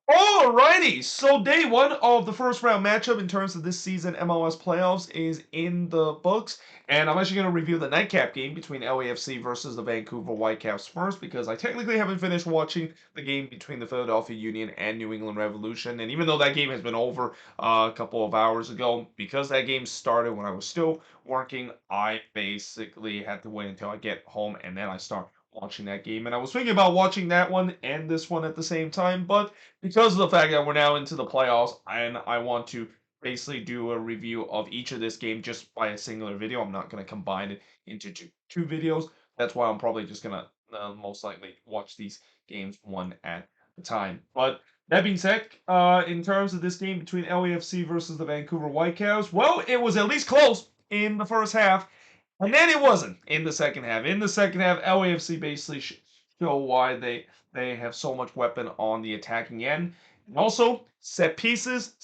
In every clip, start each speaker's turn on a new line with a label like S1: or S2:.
S1: Alrighty, so day one of the first round matchup in terms of this season MLS playoffs is in the books, and I'm actually going to review the nightcap game between LAFC versus the Vancouver Whitecaps first because I technically haven't finished watching the game between the Philadelphia Union and New England Revolution, and even though that game has been over a couple of hours ago, because that game started when I was still working, I basically had to wait until I get home and then I start watching that game. And I was thinking about watching that one and this one at the same time, but because of the fact that we're now into the playoffs and I want to basically do a review of each of this game just by a singular video. I'm not going to combine it into two videos. That's why I'm probably just going to most likely watch these games one at a time. But that being said, in terms of this game between LAFC versus the Vancouver Whitecaps, well, it was at least close in the first half, and then it wasn't in the second half. In the second half, LAFC basically show why they have so much weapon on the attacking end. And also, set pieces,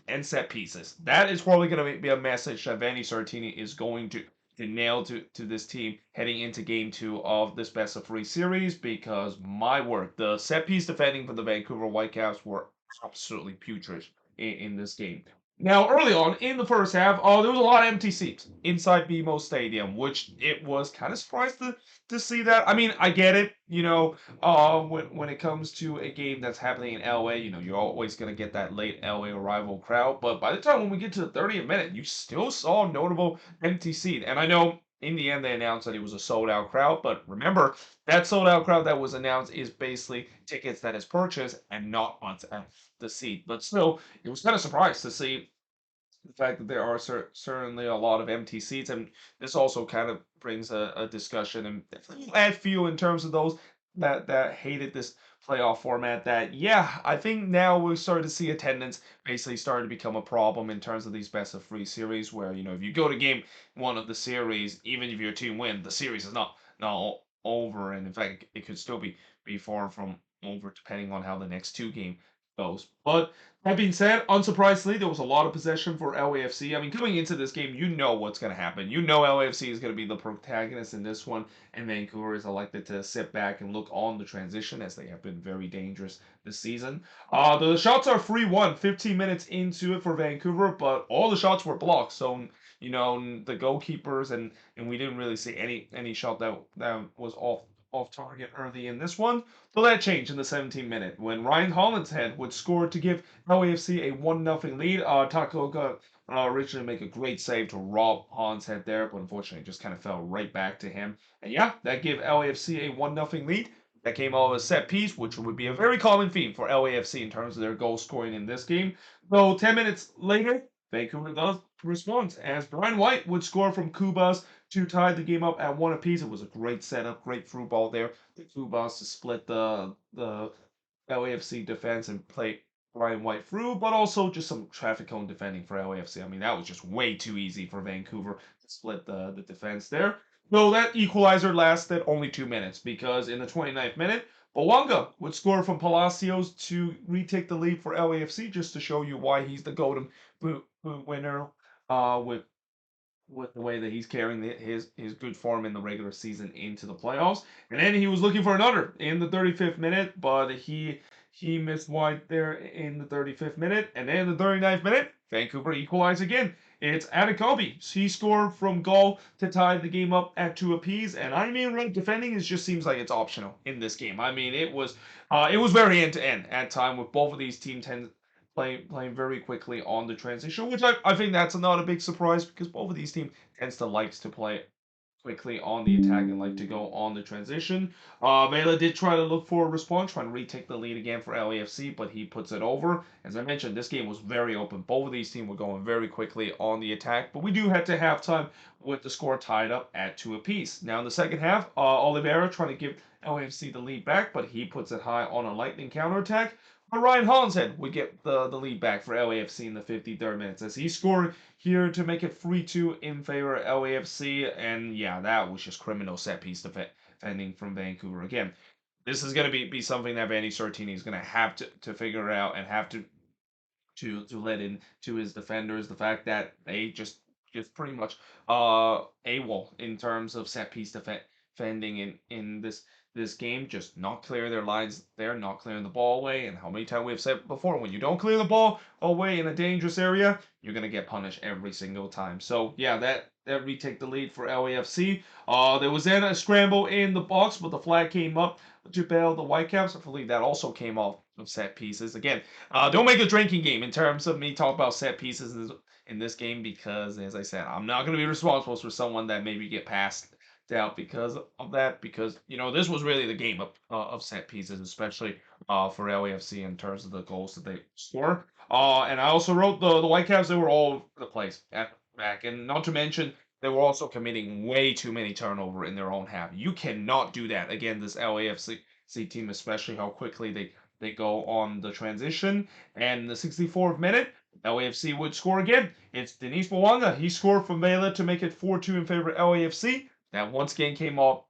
S1: and set pieces. That is probably going to be a message that Vanni Sartini is going to nail to this team heading into game two of this best of three series because my word, the set piece defending for the Vancouver Whitecaps were absolutely putrid in this game. Now, early on in the first half, there was a lot of empty seats inside BMO Stadium, which it was kind of surprised to see that. I mean, I get it, when it comes to a game that's happening in LA, you're always gonna get that late LA arrival crowd. But by the time when we get to the 30th minute, you still saw a notable empty seat. And I know in the end they announced that it was a sold out crowd, but remember that sold out crowd that was announced is basically tickets that is purchased and not on the seat. But still, it was kind of surprised to see the fact that there are certainly a lot of empty seats, and this also kind of brings a discussion and definitely add fuel in terms of those that hated this playoff format. That yeah, I think now we're starting to see attendance basically starting to become a problem in terms of these best of three series, where if you go to game one of the series, even if your team win, the series is not over, and in fact it could still be far from over depending on how the next two game goes. But that being said, unsurprisingly, there was a lot of possession for LAFC. I mean, coming into this game, you know what's going to happen. You know LAFC is going to be the protagonist in this one, and Vancouver is elected to sit back and look on the transition as they have been very dangerous this season. The shots are 3-1, 15 minutes into it for Vancouver, but all the shots were blocked. So, the goalkeepers and we didn't really see any shot that was off target early in this one. So that changed in the 17th minute when Ryan Hollinshead would score to give LAFC a 1-0 lead. Taco got originally make a great save to rob Hollinshead there, but unfortunately it just kind of fell right back to him. And yeah, that gave LAFC a 1-0 lead. That came out of a set piece, which would be a very common theme for LAFC in terms of their goal scoring in this game. Though 10 minutes later, Vancouver does respond as Brian White would score from Kubas to tie the game up at one apiece. It was a great setup, great through ball there. The Kubas to split the LAFC defense and play Brian White through, but also just some traffic cone defending for LAFC. I mean, that was just way too easy for Vancouver to split the defense there. Though that equalizer lasted only 2 minutes because in the 29th minute, Bowanga would score from Palacios to retake the lead for LAFC just to show you why he's the Golden Boot winner with the way that he's carrying his good form in the regular season into the playoffs. And then he was looking for another in the 35th minute, but he missed wide there in the 35th minute. And then in the 39th minute, Vancouver equalized again. It's Adekobi. He scored from goal to tie the game up at two apiece. And I mean, right, defending just seems like it's optional in this game. I mean, it was very end to end at time with both of these teams playing very quickly on the transition, which I think that's not a big surprise because both of these teams tends to likes to play quickly on the attack and like to go on the transition. Vela did try to look for a response, trying to retake the lead again for LAFC, but he puts it over. As I mentioned, this game was very open. Both of these teams were going very quickly on the attack, but we do head to halftime with the score tied up at two apiece. Now in the second half, Oliveira trying to give LAFC the lead back, but he puts it high on a lightning counterattack. But Ryan Hollinshead would get the lead back for LAFC in the 53rd minutes as he scored here to make it 3-2 in favor of LAFC. And yeah, that was just criminal set piece defending from Vancouver. Again, this is going to be something that Vanni Sartini is going to have to figure out and have to let in to his defenders the fact that they just pretty much AWOL in terms of set piece defending in this game, just not clear their lines there, not clearing the ball away. And how many times we've said before, when you don't clear the ball away in a dangerous area, you're gonna get punished every single time. So yeah, that retake the lead for LAFC. There was then a scramble in the box, but the flag came up to bail the Whitecaps. I believe that also came off of set pieces. Again, don't make a drinking game in terms of me talking about set pieces in this game because, as I said, I'm not going to be responsible for someone that maybe get passed out because of that. Because this was really the game of set pieces, especially for LAFC in terms of the goals that they score. And I also wrote the Whitecaps. They were all over the place at back, and not to mention they were also committing way too many turnover in their own half. You cannot do that again. This LAFC team, especially how quickly they go on the transition. And the 64th minute, LAFC would score again. It's Denise Bwanga. He scored from Vela to make it 4-2 in favor of LAFC. That once again came off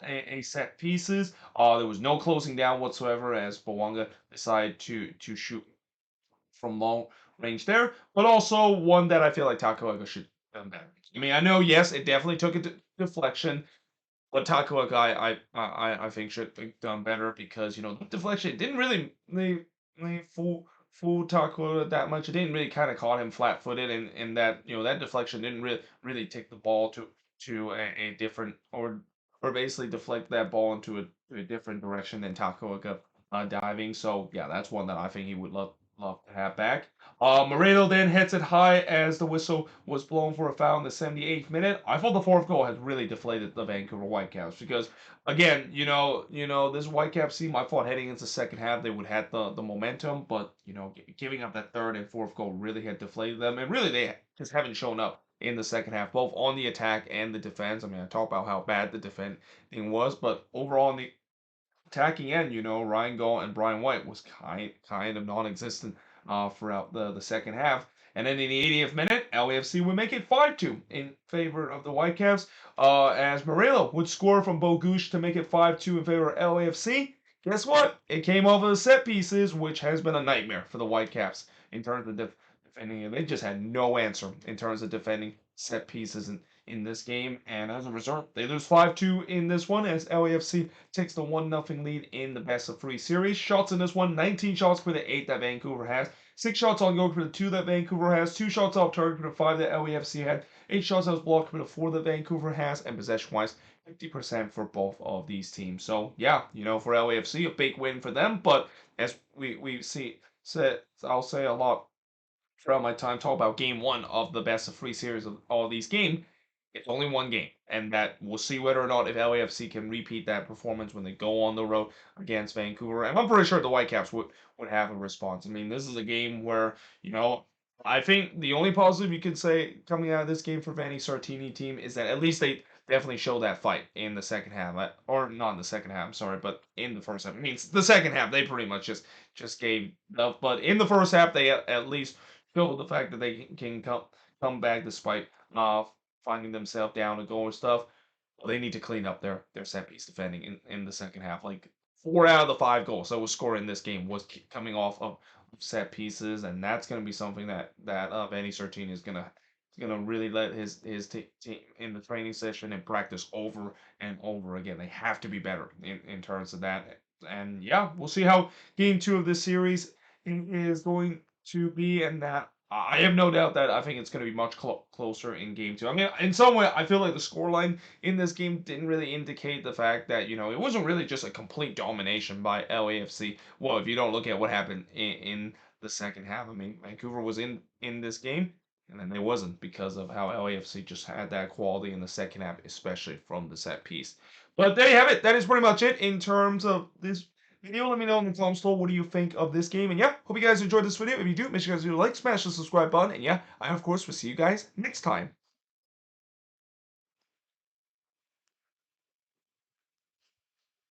S1: a set pieces. There was no closing down whatsoever as Bwanga decided to shoot from long range there, but also one that I feel like Takuaga should have done better. I mean, I know, yes, it definitely took a deflection, but Takuaga, I think should have done better because the deflection didn't really fool Takuaga that much. It didn't really kind of caught him flat-footed, and that that deflection didn't really take the ball to a different or basically deflect that ball into a different direction than Takuaga diving. So yeah, that's one that I think he would love to have back. Moreno then hits it high as the whistle was blown for a foul in the 78th minute. I thought the fourth goal had really deflated the Vancouver Whitecaps because, again, this Whitecaps team, I thought heading into the second half they would have the momentum, but giving up that third and fourth goal really had deflated them, and really they just haven't shown up in the second half, both on the attack and the defense. I mean, I talk about how bad the defending was, but overall in the attacking end, Ryan Gaul and Brian White was kind of non-existent throughout the second half. And then in the 80th minute, LAFC would make it 5-2 in favor of the Whitecaps, as Morelos would score from Bogush to make it 5-2 in favor of LAFC. Guess what? It came off of the set pieces, which has been a nightmare for the Whitecaps in terms of defending. They just had no answer in terms of defending set pieces in this game, and as a result, they lose 5-2 in this one as LAFC takes the 1-0 lead in the best of 3 series. Shots in this one, 19 shots for the 8 that Vancouver has, 6 shots on goal for the 2 that Vancouver has, 2 shots off target for the 5 that LAFC had, 8 shots out blocked for the 4 that Vancouver has, and possession-wise, 50% for both of these teams. So yeah, for LAFC, a big win for them, but as we see, I'll say a lot throughout my time talk about game one of the best of 3 series of all these games. It's only one game, and that we'll see whether or not if LAFC can repeat that performance when they go on the road against Vancouver. And I'm pretty sure the Whitecaps would have a response. I mean, this is a game where I think the only positive you could say coming out of this game for Vanni Sartini team is that at least they definitely showed that fight in the second half, or not in the second half. I'm sorry, but in the first half. I mean, the second half they pretty much just gave up, but in the first half they at least showed the fact that they can come back despite finding themselves down and goal and stuff. Well, they need to clean up their set piece defending in the second half. Like 4 out of the 5 goals that was scored in this game was coming off of set pieces, and that's going to be something that Vanni Sartini is gonna really let his team in the training session and practice over and over again. They have to be better in terms of that. And yeah, we'll see how game 2 of this series is going to be, and that I have no doubt that I think it's going to be much closer in game 2. I mean, in some way, I feel like the scoreline in this game didn't really indicate the fact that it wasn't really just a complete domination by LAFC. Well, if you don't look at what happened in the second half, I mean, Vancouver was in this game, and then they wasn't because of how LAFC just had that quality in the second half, especially from the set piece. But there you have it. That is pretty much it in terms of this video. Let me know in the comments below what do you think of this game. And yeah, hope you guys enjoyed this video. If you do, make sure you guys do like, smash the subscribe button. And yeah, I of course will see you guys next time.